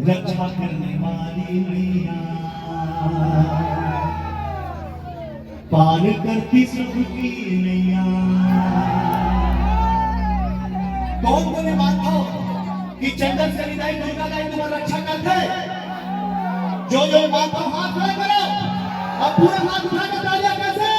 रक्षा करने वाली मैया पार करती सबकी नैया। कौन बोले मानता कि चंदन से निदाई दुर्गा दाई तुम्हारा रक्षा करते? जो मानता हाथ खड़े करो अब पूरे हाथ उठा कर तालियां कैसे?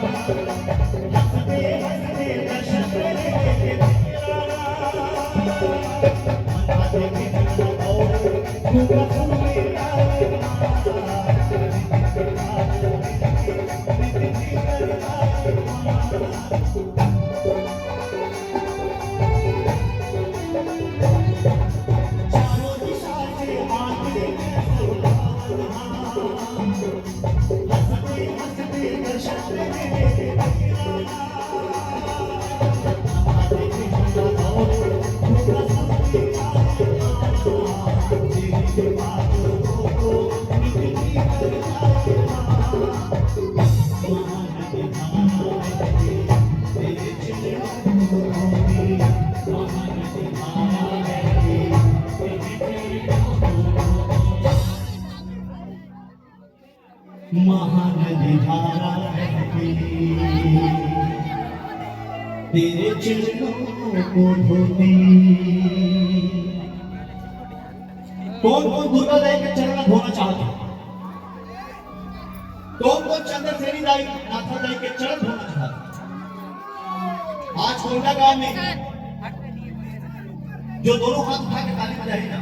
हंसते हंसते दर्शन देते मना देवी मना भूखा सुने चारों दिशा से आते हंसते हंसते दर्शन देते मना देवी मना भूखा सुने तेरी बातों को निकली महानदी धारा बहती तेरे चरणों को धोती कौन कौन दुर्गा दाई के चरण धोना चाहते कौन कौन चंद्रसेनी दाई नाथा दाई के चरण धोना चाहते आज कोयटा गांव में जो दोनों हाथ उठा के ताली बजाई ना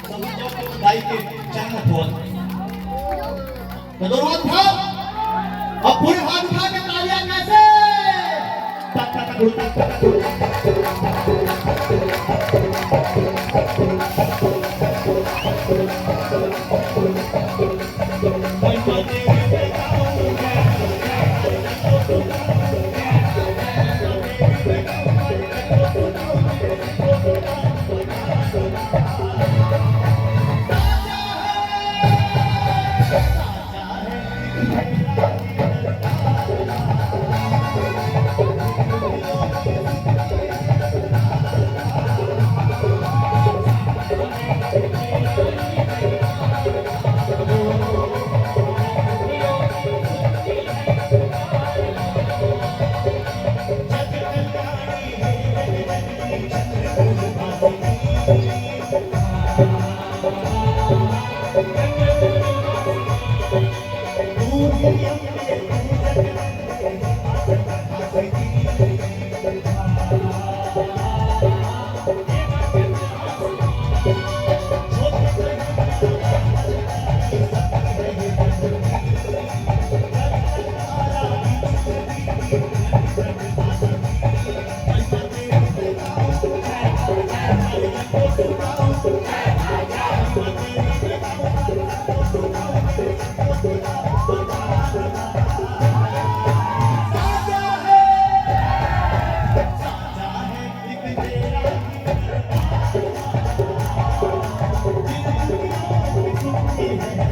समझ जाओ कि दाई के चरण धोना तो दोनों हाथ उठाओ अब पूरे हाथ उठा के तालियां कैसे टक टक टक टक है